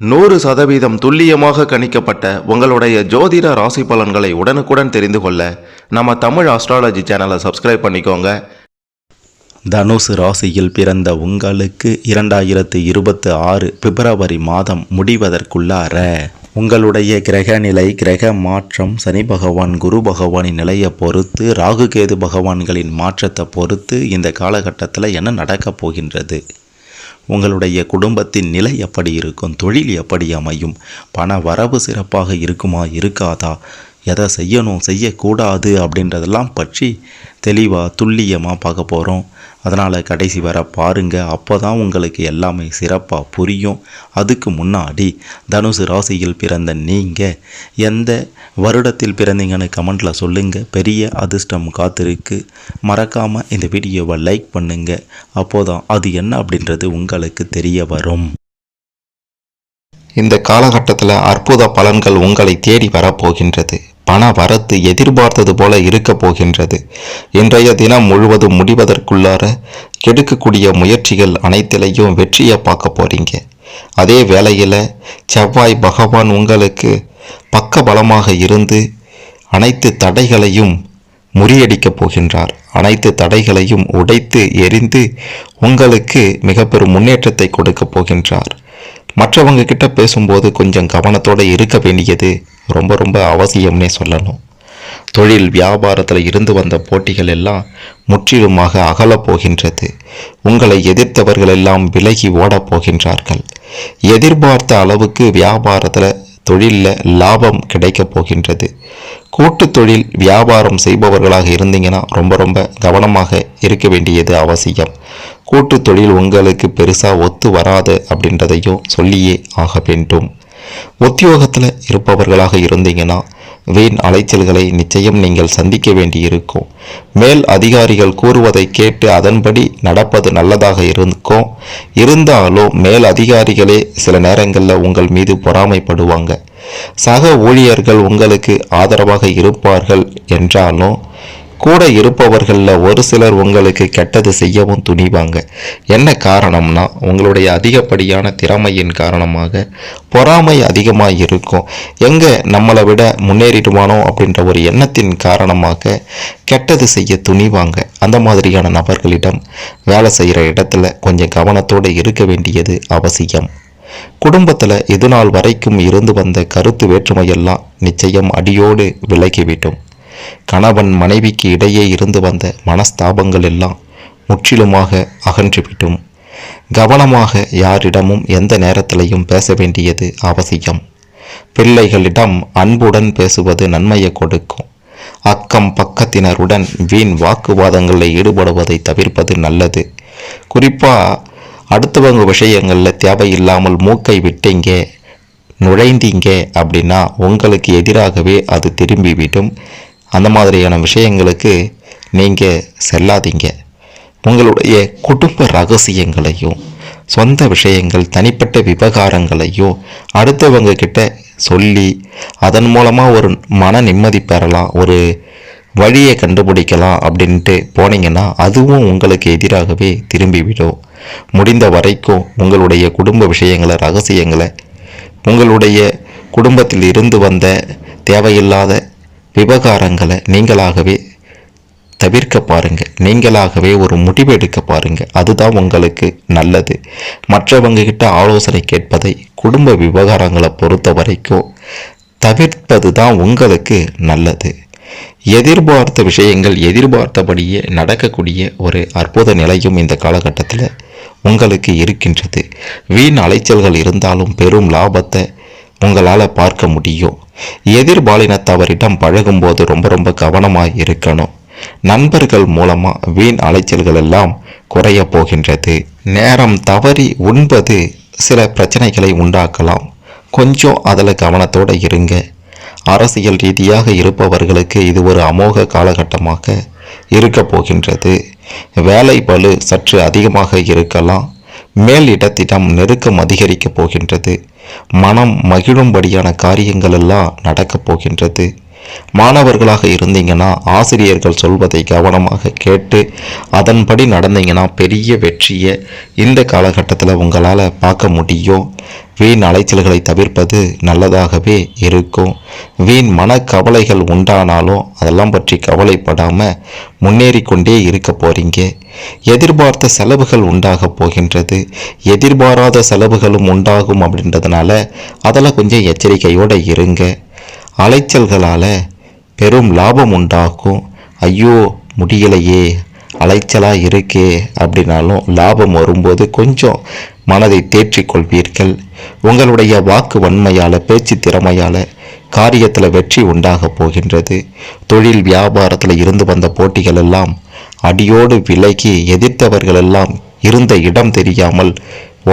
100% துல்லியமாக கணிக்கப்பட்ட உங்களுடைய ஜோதிட ராசி பலன்களை உடனுக்குடன் தெரிந்து கொள்ள நம்ம தமிழ் ஆஸ்ட்ராலஜி சேனலை சப்ஸ்கிரைப் பண்ணிக்கோங்க. தனுசு ராசியில் பிறந்த உங்களுக்கு 2026 பிப்ரவரி மாதம் முடிவதற்குள்ளார உங்களுடைய கிரக நிலை, கிரக மாற்றம், சனி பகவான், குரு பகவானின் நிலையை பொறுத்து, ராகு கேது பகவான்களின் மாற்றத்தை பொறுத்து இந்த காலகட்டத்தில் என்ன நடக்கப் போகின்றது, உங்களுடைய குடும்பத்தின் நிலை எப்படி இருக்கும், தொழில் எப்படி அமையும், பண வரவு சிறப்பாக இருக்குமா இருக்காதா, எதை செய்யணும் செய்யக்கூடாது அப்படின்றதெல்லாம் பற்றி தெளிவாக துல்லியமாக பார்க்க போகிறோம். அதனால் கடைசி வர பாருங்கள், அப்போ தான் உங்களுக்கு எல்லாமே சிறப்பாக புரியும். அதுக்கு முன்னாடி தனுசு ராசியில் பிறந்த நீங்கள் எந்த வருடத்தில் பிறந்தீங்கன்னு கமெண்டில் சொல்லுங்கள். பெரிய அதிர்ஷ்டம் காத்திருக்கு. மறக்காமல் இந்த வீடியோவை லைக் பண்ணுங்கள். அப்போதான் அது என்ன அப்படின்றது உங்களுக்கு தெரிய வரும். இந்த காலகட்டத்தில் அற்புத பலன்கள் உங்களை தேடி வரப்போகின்றது. பண வரத்து எதிர்பார்த்தது போல இருக்க போகின்றது. இன்றைய தினம் முழுவதும் முடிவதற்குள்ளார கெடுக்கக்கூடிய முயற்சிகள் அனைத்திலையும் வெற்றியை பார்க்க போறீங்க. அதே வேளையில் செவ்வாய் பகவான் உங்களுக்கு பக்க பலமாக இருந்து அனைத்து தடைகளையும் முறியடிக்கப் போகின்றார். அனைத்து தடைகளையும் உடைத்து எரிந்து உங்களுக்கு மிக பெரும் முன்னேற்றத்தை கொடுக்க போகின்றார். மற்றவங்க கிட்ட பேசும்போது கொஞ்சம் கவனத்தோடு இருக்க வேண்டியது ரொம்ப அவசியம்னே சொல்லணும். தொழில் வியாபாரத்தில் இருந்து வந்த போட்டிகள் எல்லாம் முற்றிலுமாக அகலப் போகின்றது. உங்களை எதிர்த்தவர்கள் எல்லாம் விலகி ஓடப் போகின்றார்கள். எதிர்பார்த்த அளவுக்கு வியாபாரத்தில் தொழிலில் லாபம் கிடைக்கப் போகின்றது. கூட்டு தொழில் வியாபாரம் செய்பவர்களாக இருந்தீங்கன்னா ரொம்ப கவனமாக இருக்க வேண்டியது அவசியம். கூட்டு தொழில் உங்களுக்கு பெருசாக ஒத்து வராது அப்படின்றதையும் சொல்லியே ஆக வேண்டும். உத்தியோகத்தில் இருப்பவர்களாக இருந்தீங்கன்னா வீண் அலைச்சல்களை நிச்சயம் நீங்கள் சந்திக்க வேண்டியிருக்கும். மேல் அதிகாரிகள் கூறுவதை கேட்டு அதன்படி நடப்பது நல்லதாக இருக்கும். இருந்தாலும் மேல் அதிகாரிகளே சில நேரங்களில் உங்கள் மீது பொறாமைப்படுவாங்க. சக ஊழியர்கள் உங்களுக்கு ஆதரவாக இருப்பார்கள் என்றாலும் கூட இருப்பவர்களில் ஒரு சிலர் உங்களுக்கு கெட்டது செய்யவும் துணிவாங்க. என்ன காரணம்னா உங்களுடைய அதிகப்படியான திறமையின் காரணமாக பொறாமை அதிகமாக இருக்கும். எங்கே நம்மளை விட முன்னேறிடுவானோ அப்படின்ற ஒரு எண்ணத்தின் காரணமாக கெட்டது செய்ய துணிவாங்க. அந்த மாதிரியான நபர்களிடம் வேலை செய்கிற இடத்துல கொஞ்சம் கவனத்தோடு இருக்க வேண்டியது அவசியம். குடும்பத்தில் இதுநாள் வரைக்கும் இருந்து வந்த கருத்து வேற்றுமையெல்லாம் நிச்சயம் அடியோடு விலகிவிடும். கணவன் மனைவிக்கு இடையே இருந்து வந்த மனஸ்தாபங்கள் எல்லாம் முற்றிலுமாக அகன்றுவிடும். கவனமாக யாரிடமும் எந்த நேரத்திலையும் பேச வேண்டியது அவசியம். பிள்ளைகளிடம் அன்புடன் பேசுவது நன்மையை கொடுக்கும். அக்கம் பக்கத்தினருடன் வீண் வாக்குவாதங்களில் ஈடுபடுவதை தவிர்ப்பது நல்லது. குறிப்பாக அடுத்தவங்க விஷயங்களில் தேவையில்லாமல் மூக்கை விட்டீங்க, நுழைந்தீங்க அப்படின்னா உங்களுக்கு எதிராகவே அது திரும்பிவிடும். அந்த மாதிரியான விஷயங்களுக்கு நீங்கள் செல்லாதீங்க. உங்களுடைய குடும்ப ரகசியங்களையும் சொந்த விஷயங்கள், தனிப்பட்ட விவகாரங்களையும் அடுத்தவங்க கிட்ட சொல்லி அதன் மூலமாக ஒரு மன நிம்மதி பெறலாம், ஒரு வழியை கண்டுபிடிக்கலாம் அப்படின்ட்டு போனீங்கன்னா அதுவும் உங்களுக்கு எதிராகவே திரும்பிவிடும். முடிந்த வரைக்கும் உங்களுடைய குடும்ப விஷயங்களை, ரகசியங்களை, உங்களுடைய குடும்பத்தில் இருந்து வந்த தேவையில்லாத விவகாரங்களை நீங்களாகவே தவிர்க்க பாருங்கள். நீங்களாகவே ஒரு முடிவு எடுக்க பாருங்கள். அதுதான் உங்களுக்கு நல்லது. மற்றவங்க கிட்ட ஆலோசனை கேட்பதை குடும்ப விவகாரங்களை பொறுத்த வரைக்கும் தவிர்ப்பது தான் உங்களுக்கு நல்லது. எதிர்பார்த்த விஷயங்கள் எதிர்பார்த்தபடியே நடக்கக்கூடிய ஒரு அற்புத நிலையும் இந்த காலகட்டத்தில் உங்களுக்கு இருக்கின்றது. வீண் அலைச்சல்கள் இருந்தாலும் பெரும் லாபத்தை உங்களால் பார்க்க முடியும். எதிர்பாலினத்தவரிடம் பழகும்போது ரொம்ப கவனமாக இருக்கணும். நண்பர்கள் மூலமாக வீண் அலைச்சல்கள் எல்லாம் குறைய போகின்றது. நேரம் தவறி உண்பது சில பிரச்சனைகளை உண்டாக்கலாம். கொஞ்சம் அதில் கவனத்தோடு இருங்க. அரசியல் ரீதியாக இருப்பவர்களுக்கு இது ஒரு அமோக காலகட்டமாக இருக்க போகின்றது. வேலை பளு சற்று அதிகமாக இருக்கலாம். மேல் இடத்திடம் நெருக்கம் அதிகரிக்கப் போகின்றது. மனம் மகிழும்படியான காரியங்கள் எல்லாம் நடக்கப் போகின்றது. மாணவர்களாக இருந்தீங்கன்னா ஆசிரியர்கள் சொல்வதை கவனமாக கேட்டு அதன்படி நடந்தீங்கன்னா பெரிய வெற்றியை இந்த காலகட்டத்தில் உங்களால் பார்க்க முடியும். வீண் அலைச்சல்களை தவிர்ப்பது நல்லதாகவே இருக்கும். வீண் மனக்கவலைகள் உண்டானாலும் அதெல்லாம் பற்றி கவலைப்படாமல் முன்னேறி கொண்டே இருக்க போகிறீங்க. எதிர்பார்த்த செலவுகள் உண்டாக போகின்றது. எதிர்பாராத செலவுகளும் உண்டாகும் அப்படின்றதுனால அதில் கொஞ்சம் எச்சரிக்கையோடு இருங்க. அலைச்சல்களால் பெரும் லாபம் உண்டாகும். ஐயோ முடியலையே, அலைச்சலாக இருக்கே அப்படின்னாலும் லாபம் வரும்போது கொஞ்சம் மனதை தேற்றிக்கொள்வீர்கள். உங்களுடைய வாக்கு வன்மையால், பேச்சு திறமையால் காரியத்தில் வெற்றி உண்டாக போகின்றது. தொழில் வியாபாரத்தில் இருந்து வந்த போட்டிகள் எல்லாம் அடியோடு விலகி எதிர்த்தவர்கள் எல்லாம் இருந்த இடம் தெரியாமல்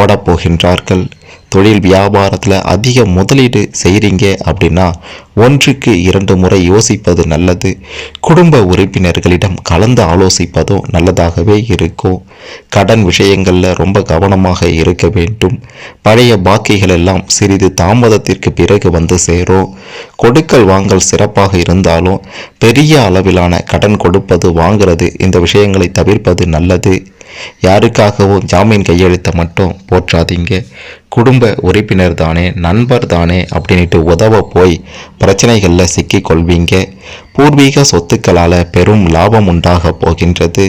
ஓடப்போகின்றார்கள். தொழில் வியாபாரத்தில் அதிக முதலீடு செய்கிறீங்க அப்படின்னா 1க்கு 2 முறை யோசிப்பது நல்லது. குடும்ப உறுப்பினர்களிடம் கலந்து ஆலோசிப்பதும் நல்லதாகவே இருக்கும். கடன் விஷயங்களில் ரொம்ப கவனமாக இருக்க வேண்டும். பழைய பாக்கிகள் எல்லாம் சிறிது தாமதத்திற்கு பிறகு வந்து சேரும். கொடுக்கல் வாங்கல் சிறப்பாக இருந்தாலும் பெரிய அளவிலான கடன் கொடுப்பது வாங்கிறது இந்த விஷயங்களை தவிர்ப்பது நல்லது. யாருக்காகவும் ஜாமீன் கையெழுத்தை மட்டும் போற்றாதீங்க. குடும்ப உறுப்பினர் தானே, நண்பர் தானே அப்படின்ட்டு உதவ போய் பிரச்சனைகளில் சிக்கிக் கொள்வீங்க. பூர்வீக சொத்துக்களால் பெரும் லாபம் உண்டாக போகின்றது.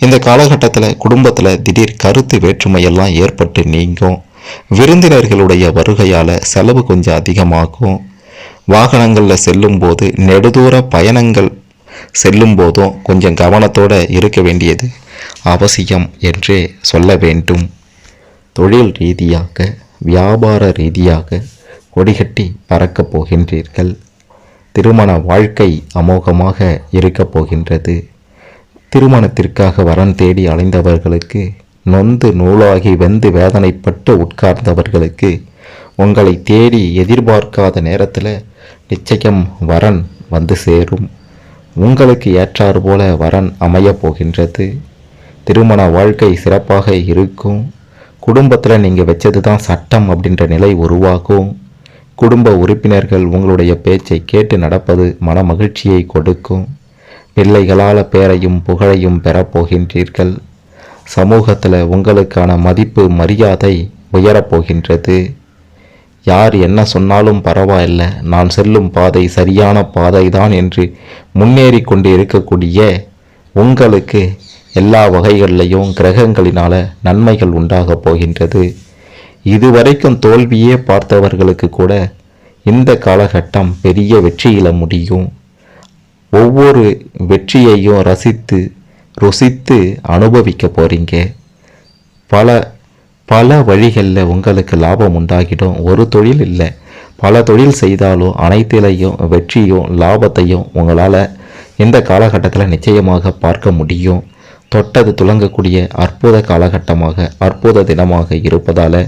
இந்த காலகட்டத்தில் குடும்பத்தில் திடீர் கருத்து வேற்றுமையெல்லாம் ஏற்பட்டு நீங்கும். விருந்தினர்களுடைய வருகையால் செலவு கொஞ்சம் அதிகமாகும். வாகனங்களில் செல்லும்போது, நெடுதூர பயணங்கள் செல்லும் போதும் கொஞ்சம் கவனத்தோடு இருக்க வேண்டியது அவசியம் என்றே சொல்ல வேண்டும். தொழில் ரீதியாக, வியாபார ரீதியாக கொடிகட்டி பறக்கப் போகின்றீர்கள். திருமண வாழ்க்கை அமோகமாக இருக்கப் போகின்றது. திருமணத்திற்காக வரன் தேடி அலைந்தவர்களுக்கு, நொந்து நூலாகி வெந்து வேதனைப்பட்டு உட்கார்ந்தவர்களுக்கு உங்களை தேடி எதிர்பார்க்காத நேரத்தில் நிச்சயம் வரன் வந்து சேரும். உங்களுக்கு ஏற்றாறு போல வரன் அமையப் போகின்றது. திருமண வாழ்க்கை சிறப்பாக இருக்கும். குடும்பத்தில் நீங்கள் வச்சது தான் சட்டம் அப்படின்ற நிலை உருவாகும். குடும்ப உறுப்பினர்கள் உங்களுடைய பேச்சை கேட்டு நடப்பது மன மகிழ்ச்சியை கொடுக்கும். பிள்ளைகளால் பேரையும் புகழையும் பெறப்போகின்றீர்கள். சமூகத்தில் உங்களுக்கான மதிப்பு மரியாதை உயரப்போகின்றது. யார் என்ன சொன்னாலும் பரவாயில்லை, நான் செல்லும் பாதை சரியான பாதை தான் என்று முன்னேறி கொண்டு இருக்கக்கூடிய உங்களுக்கு எல்லா வகைகளிலையும் கிரகங்களினால நன்மைகள் உண்டாக போகின்றது. இதுவரைக்கும் தோல்வியே பார்த்தவர்களுக்கு கூட இந்த காலகட்டம் பெரிய வெற்றியில முடியும். ஒவ்வொரு வெற்றியையும் ருசித்து அனுபவிக்க போறீங்க. பல வழிகளில் உங்களுக்கு லாபம் உண்டாகிடும். ஒரு தொழில் இல்லை, பல தொழில் செய்தாலும் அனைத்திலையும் வெற்றியும் லாபத்தையும் உங்களால் இந்த காலகட்டத்தில் நிச்சயமாக பார்க்க முடியும். தொட்டது துலங்கக்கூடிய அற்புத காலகட்டமாக, அற்புத தினமாக இருப்பதால்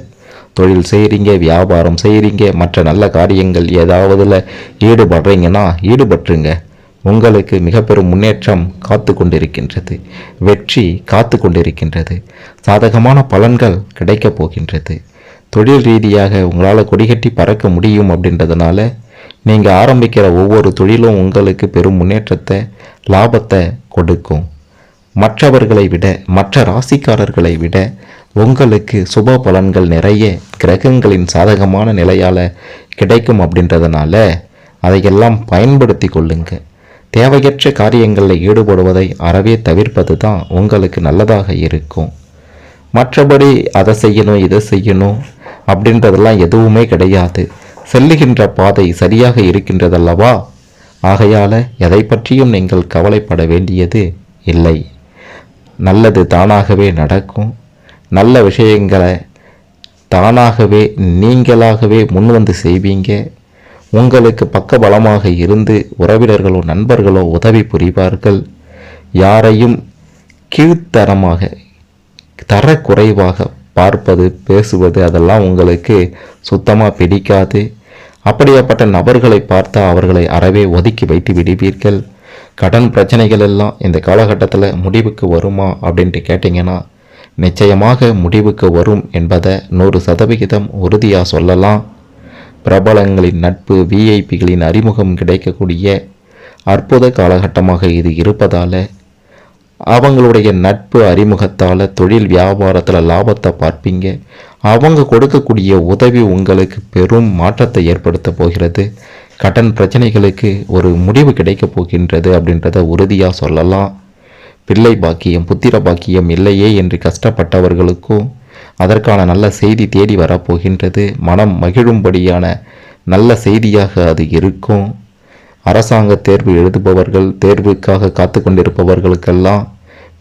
தொழில் செய்கிறீங்க, வியாபாரம் செய்கிறீங்க, மற்ற நல்ல காரியங்கள் ஏதாவதுல ஈடுபடுறீங்கன்னா ஈடுபட்டுருங்க. உங்களுக்கு மிக பெரும் முன்னேற்றம் காத்து கொண்டிருக்கின்றது. வெற்றி காத்து கொண்டிருக்கின்றது. சாதகமான பலன்கள் கிடைக்கப் போகின்றது. தொழில் ரீதியாக உங்களால் கொடிகட்டி பறக்க முடியும் அப்படின்றதுனால நீங்கள் ஆரம்பிக்கிற ஒவ்வொரு தொழிலும் உங்களுக்கு பெரும் முன்னேற்றத்தை, லாபத்தை கொடுக்கும். மற்றவர்களை விட, மற்ற ராசிக்காரர்களை விட உங்களுக்கு சுப பலன்கள் நிறைய கிரகங்களின் சாதகமான நிலையால் கிடைக்கும் அப்படின்றதுனால அதையெல்லாம் பயன்படுத்தி கொள்ளுங்க. தேவையற்ற காரியங்களில் ஈடுபடுவதை அறவே தவிர்ப்பது தான் உங்களுக்கு நல்லதாக இருக்கும். மற்றபடி அதை செய்யணும் இதை செய்யணும் அப்படின்றதெல்லாம் எதுவுமே கிடையாது. செல்லுகின்ற பாதை சரியாக இருக்கின்றதல்லவா? ஆகையால் எதை பற்றியும் நீங்கள் கவலைப்பட வேண்டியது இல்லை. நல்லது தானாகவே நடக்கும். நல்ல விஷயங்களை தானாகவே நீங்களாகவே முன்வந்து செய்வீங்க. உங்களுக்கு பக்கபலமாக இருந்து உறவினர்களோ நண்பர்களோ உதவி புரிவார்கள். யாரையும் கீழ்த்தரமாக, தரக்குறைவாக பார்ப்பது, பேசுவது அதெல்லாம் உங்களுக்கு சுத்தமாக பிடிக்காது. அப்படியாப்பட்ட நபர்களை பார்த்தா அவர்களை அறவே ஒதுக்கி வைத்து விடுவீர்கள். கடன் பிரச்சனைகள் எல்லாம் இந்த காலகட்டத்தில் முடிவுக்கு வருமா அப்படின்ட்டு கேட்டிங்கன்னா நிச்சயமாக முடிவுக்கு வரும் என்பதை 100% உறுதியாக சொல்லலாம். பிரபலங்களின் நட்பு, விஐபிகளின் அறிமுகம் கிடைக்கக்கூடிய அற்புத காலகட்டமாக இது இருப்பதால் அவங்களுடைய நட்பு அறிமுகத்தால் தொழில் வியாபாரத்தில் லாபத்தை பார்ப்பீங்க. அவங்க கொடுக்கக்கூடிய உதவி உங்களுக்கு பெரும் மாற்றத்தை ஏற்படுத்த போகிறது. கடன் பிரச்சனைகளுக்கு ஒரு முடிவு கிடைக்க போகின்றது அப்படின்றத உறுதியாக சொல்லலாம். பிள்ளை பாக்கியம் புத்திர பாக்கியம் இல்லையே என்று கஷ்டப்பட்டவர்களுக்கும் அதற்கான நல்ல செய்தி தேடி வரப்போகின்றது. மனம் மகிழும்படியான நல்ல செய்தியாக அது இருக்கும். அரசாங்க தேர்வு எழுதுபவர்கள், தேர்வுக்காக காத்து கொண்டிருப்பவர்களுக்கெல்லாம்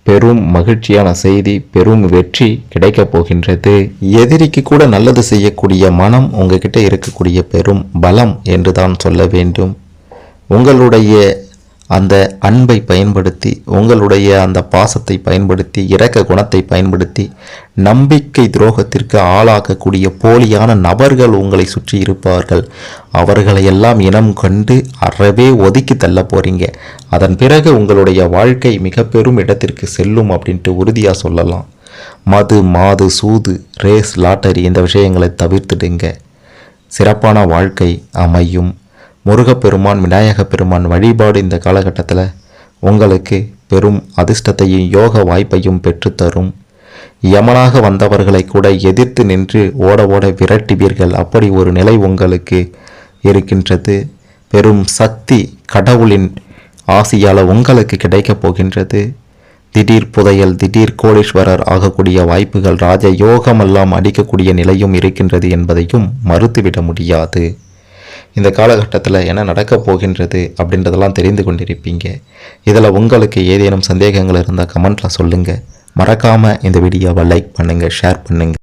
பெரும் மகிழ்ச்சியான செய்தி, பெரும் வெற்றி கிடைக்கப் போகின்றது. எதிரிக்கு கூட நல்லது செய்யக்கூடிய மனம் உங்ககிட்ட இருக்கக்கூடிய பெரும் பலம் என்று தான் சொல்ல வேண்டும். உங்களுடைய அந்த அன்பை பயன்படுத்தி, உங்களுடைய அந்த பாசத்தை பயன்படுத்தி, இரக்க குணத்தை பயன்படுத்தி நம்பிக்கை துரோகத்திற்கு ஆளாக்கக்கூடிய போலியான நபர்கள் உங்களை சுற்றி இருப்பார்கள். அவர்களையெல்லாம் இனம் கண்டு அறவே ஒதுக்கி தள்ள போறீங்க. அதன் பிறகு உங்களுடைய வாழ்க்கை மிக பெரும் இடத்திற்கு செல்லும் அப்படின்ட்டு உறுதியாக சொல்லலாம். மது, மாது, சூது, ரேஸ், லாட்டரி இந்த விஷயங்களை தவிர்த்துடுங்க. சிறப்பான வாழ்க்கை அமையும். முருகப்பெருமான், விநாயகப் பெருமான் வழிபாடு இந்த காலகட்டத்தில் உங்களுக்கு பெரும் அதிர்ஷ்டத்தையும் யோக வாய்ப்பையும் பெற்றுத்தரும். யமனாக வந்தவர்களை கூட எதிர்த்து நின்று ஓட ஓட விரட்டுவீர்கள். அப்படி ஒரு நிலை உங்களுக்கு இருக்கின்றது. பெரும் சக்தி கடவுளின் ஆசியால் உங்களுக்கு கிடைக்கப் போகின்றது. திடீர் புதையல், திடீர் கோடீஸ்வரர் ஆகக்கூடிய வாய்ப்புகள், ராஜ யோகமெல்லாம் அடிக்கக்கூடிய நிலையும் இருக்கின்றது என்பதையும் மறுத்துவிட முடியாது. இந்த காலகட்டத்தில் என்ன நடக்கப் போகின்றது அப்படின்றதெல்லாம் தெரிந்து கொண்டிருப்பீங்க. இதில் உங்களுக்கு ஏதேனும் சந்தேகங்கள் இருந்தால் கமெண்ட்டில் சொல்லுங்கள். மறக்காமல் இந்த வீடியோவை லைக் பண்ணுங்கள், ஷேர் பண்ணுங்கள்.